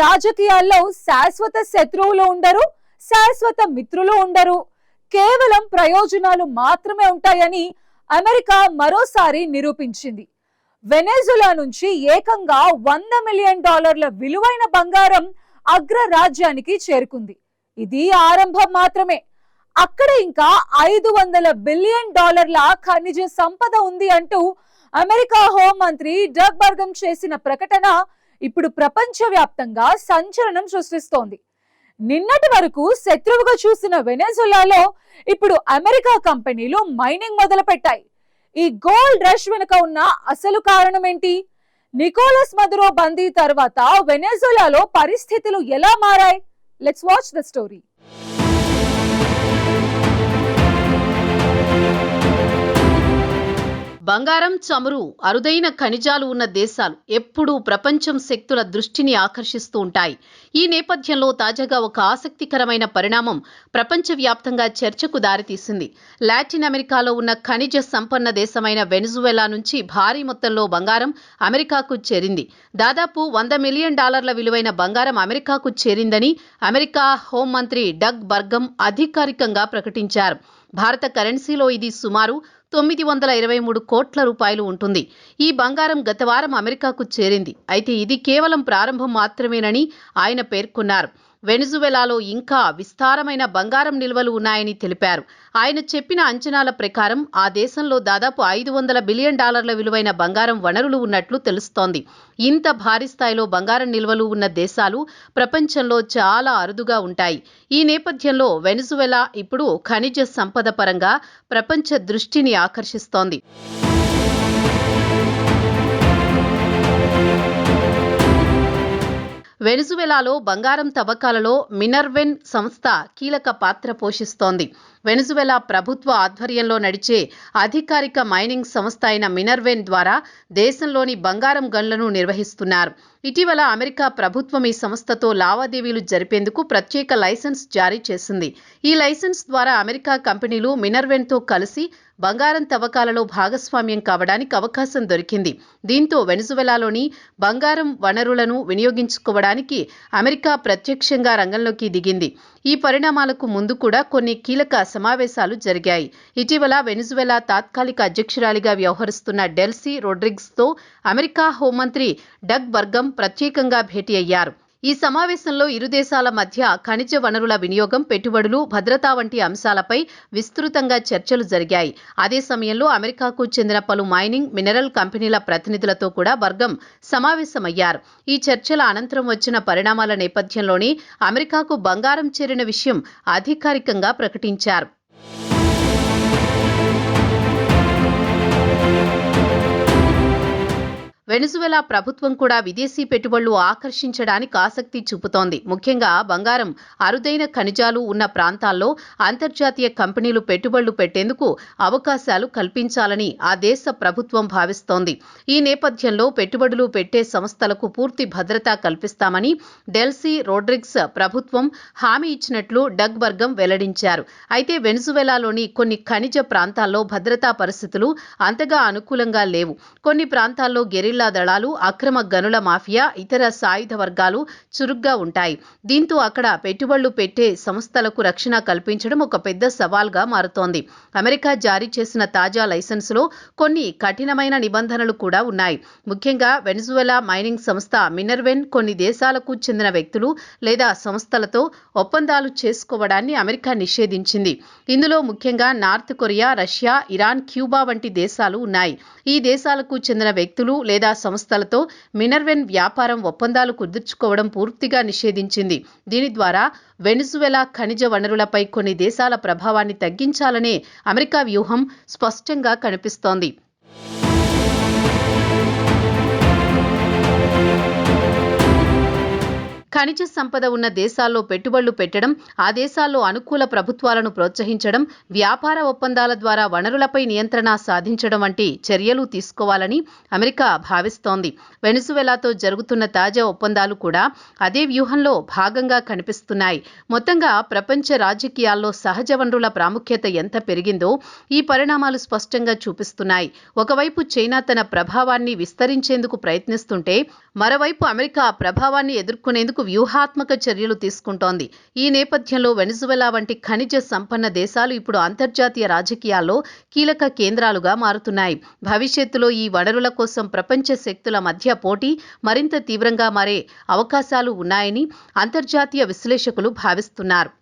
రాజకీయాల్లో శాశ్వత శత్రువులు ఉండరు, శాశ్వత మిత్రులు ఉండరు. కేవలం ప్రయోజనాలు మాత్రమే ఉంటాయని అమెరికా మరోసారి నిరూపించింది. వెనెజులా నుంచి ఏకంగా $100 మిలియన్ విలువైన బంగారం అగ్రరాజ్యానికి చేరుకుంది. ఇది ఆరంభం మాత్రమే. అక్కడ ఇంకా $500 బిలియన్ ఖనిజ సంపద ఉంది అంటూ అమెరికా హోంమంత్రి డగ్ బర్గమ్ చేసిన ప్రకటన ఇప్పుడు ప్రపంచవ్యాప్తంగా సంచలనం సృష్టిస్తోంది. నిన్నటి వరకు శత్రువుగా చూసిన వెనెజులాలో ఇప్పుడు అమెరికా కంపెనీలు మైనింగ్ మొదలుపెట్టాయి. ఈ గోల్డ్ రష్ వెనుక ఉన్న అసలు కారణం ఏంటి? నికోలస్ మదురో బందీ తర్వాత వెనెజులాలో పరిస్థితులు ఎలా మారాయి? Let's watch the story. బంగారం, చమురు, అరుదైన ఖనిజాలు ఉన్న దేశాలు ఎప్పుడూ ప్రపంచం శక్తుల దృష్టిని ఆకర్షిస్తూ ఉంటాయి. ఈ నేపథ్యంలో తాజాగా ఒక ఆసక్తికరమైన పరిణామం ప్రపంచవ్యాప్తంగా చర్చకు దారితీసింది. లాటిన్ అమెరికాలో ఉన్న ఖనిజ సంపన్న దేశమైన వెనిజువెలా నుంచి భారీ మొత్తంలో బంగారం అమెరికాకు చేరింది. దాదాపు $100 మిలియన్ విలువైన బంగారం అమెరికాకు చేరిందని అమెరికా హోంమంత్రి డగ్ బర్గమ్ అధికారికంగా ప్రకటించారు. భారత కరెన్సీలో ఇది సుమారు $923 కోట్ల ఉంటుంది. ఈ బంగారం గత వారం అమెరికాకు చేరింది. అయితే ఇది కేవలం ప్రారంభం మాత్రమేనని ఆయన పేర్కొన్నారు. వెనిజువెలాలో ఇంకా విస్తారమైన బంగారం నిల్వలు ఉన్నాయని తెలిపారు. ఆయన చెప్పిన అంచనాల ప్రకారం ఆ దేశంలో దాదాపు $500 బిలియన్ విలువైన బంగారం వనరులు ఉన్నట్లు తెలుస్తోంది. ఇంత భారీ స్థాయిలో బంగారం నిల్వలు ఉన్న దేశాలు ప్రపంచంలో చాలా అరుదుగా ఉంటాయి. ఈ నేపథ్యంలో వెనిజువెలా ఇప్పుడు ఖనిజ సంపద పరంగా ప్రపంచ దృష్టిని ఆకర్షిస్తోంది. వెనిజువెలాలో బంగారం తవ్వకాలలో మినర్వెన్ సంస్థ కీలక పాత్ర పోషిస్తోంది. వెనిజువెలా ప్రభుత్వ ఆధ్వర్యంలో నడిచే అధికారిక మైనింగ్ సంస్థ అయిన మినర్వెన్ ద్వారా దేశంలోని బంగారం గనులను నిర్వహిస్తున్నారు. ఇటీవల అమెరికా ప్రభుత్వం ఈ సంస్థతో లావాదేవీలు జరిపేందుకు ప్రత్యేక లైసెన్స్ జారీ చేసింది. ఈ లైసెన్స్ ద్వారా అమెరికా కంపెనీలు మినర్వెన్తో కలిసి బంగారం తవ్వకాలలో భాగస్వామ్యం కావడానికి అవకాశం దొరికింది. దీంతో వెనిజువెలాలోని బంగారం వనరులను వినియోగించుకోవడానికి అమెరికా ప్రత్యక్షంగా రంగంలోకి దిగింది. ఈ పరిణామాలకు ముందు కూడా కొన్ని కీలక సమావేశాలు జరిగాయి. ఇటీవల వెనిజువెలా తాత్కాలిక అధ్యక్షురాలిగా వ్యవహరిస్తున్న డెల్సీ రోడ్రిగ్స్తో అమెరికా హోంమంత్రి డగ్ బర్గమ్ ప్రత్యేకంగా భేటీ అయ్యారు. ఈ సమావేశంలో ఇరు దేశాల మధ్య ఖనిజ వనరుల వినియోగం, పెట్టుబడులు, భద్రతా వంటి అంశాలపై విస్తృతంగా చర్చలు జరిగాయి. అదే సమయంలో అమెరికాకు చెందిన పలు మైనింగ్, మినరల్ కంపెనీల ప్రతినిధులతో కూడా బర్గమ్ సమావేశమయ్యారు. ఈ చర్చల అనంతరం వచ్చిన పరిణామాల నేపథ్యంలోనే అమెరికాకు బంగారం చేరిన విషయం అధికారికంగా ప్రకటించారు. వెనిజువెలా ప్రభుత్వం కూడా విదేశీ పెట్టుబడులు ఆకర్షించడానికి ఆసక్తి చూపుతోంది. ముఖ్యంగా బంగారం, అరుదైన ఖనిజాలు ఉన్న ప్రాంతాల్లో అంతర్జాతీయ కంపెనీలు పెట్టుబడులు పెట్టేందుకు అవకాశాలు కల్పించాలని ఆ దేశ ప్రభుత్వం భావిస్తోంది. ఈ నేపథ్యంలో పెట్టుబడులు పెట్టే సంస్థలకు పూర్తి భద్రత కల్పిస్తామని డెల్సీ రోడ్రిగ్స్ ప్రభుత్వం హామీ ఇచ్చినట్లు డగ్ బర్గమ్ వెల్లడించారు. అయితే వెనిజువెలాలోని కొన్ని ఖనిజ ప్రాంతాల్లో భద్రతా పరిస్థితులు అంతగా అనుకూలంగా లేవు. కొన్ని ప్రాంతాల్లో గెరిల్లా దళాలు, అక్రమ గనుల మాఫియా, ఇతర సాయుధ వర్గాలు చురుగ్గా ఉంటాయి. దీంతో అక్కడ పెట్టుబడులు పెట్టే సంస్థలకు రక్షణ కల్పించడం ఒక పెద్ద సవాల్గా మారుతోంది. అమెరికా జారీ చేసిన తాజా లైసెన్సులో కొన్ని కఠినమైన నిబంధనలు కూడా ఉన్నాయి. ముఖ్యంగా వెనిజువెలా మైనింగ్ సంస్థ మినర్వెన్ కొన్ని దేశాలకు చెందిన వ్యక్తులు లేదా సంస్థలతో ఒప్పందాలు చేసుకోవడాన్ని అమెరికా నిషేధించింది. ఇందులో ముఖ్యంగా north Korea, Russia, Iran, Cuba వంటి దేశాలు ఉన్నాయి. ఈ దేశాలకు చెందిన వ్యక్తులు లేదా సంస్థలతో మినర్వెన్ వ్యాపారం ఒప్పందాలు కుదుర్చుకోవడం పూర్తిగా నిషేధించింది. దీని ద్వారా వెనిజువెలా ఖనిజ వనరులపై కొన్ని దేశాల ప్రభావాన్ని తగ్గించాలనే అమెరికా వ్యూహం స్పష్టంగా కనిపిస్తోంది. ఖనిజ సంపద ఉన్న దేశాల్లో పెట్టుబడులు పెట్టడం, ఆ దేశాల్లో అనుకూల ప్రభుత్వాలను ప్రోత్సహించడం, వ్యాపార ఒప్పందాల ద్వారా వనరులపై నియంత్రణ సాధించడం వంటి చర్యలు తీసుకోవాలని అమెరికా భావిస్తోంది. వెనిజువెలాతో జరుగుతున్న తాజా ఒప్పందాలు కూడా అదే వ్యూహంలో భాగంగా కనిపిస్తున్నాయి. మొత్తంగా ప్రపంచ రాజకీయాల్లో సహజ వనరుల ప్రాముఖ్యత ఎంత పెరిగిందో ఈ పరిణామాలు స్పష్టంగా చూపిస్తున్నాయి. ఒకవైపు చైనా తన ప్రభావాన్ని విస్తరించేందుకు ప్రయత్నిస్తుంటే, మరోవైపు అమెరికా ప్రభావాన్ని ఎదుర్కొనేందుకు వ్యూహాత్మక చర్యలు తీసుకుంటోంది. ఈ నేపథ్యంలో వెనిజువెలా వంటి ఖనిజ సంపన్న దేశాలు ఇప్పుడు అంతర్జాతీయ రాజకీయాల్లో కీలక కేంద్రాలుగా మారుతున్నాయి. భవిష్యత్తులో ఈ వనరుల కోసం ప్రపంచ శక్తుల మధ్య పోటీ మరింత తీవ్రంగా మారే అవకాశాలు ఉన్నాయని అంతర్జాతీయ విశ్లేషకులు భావిస్తున్నారు.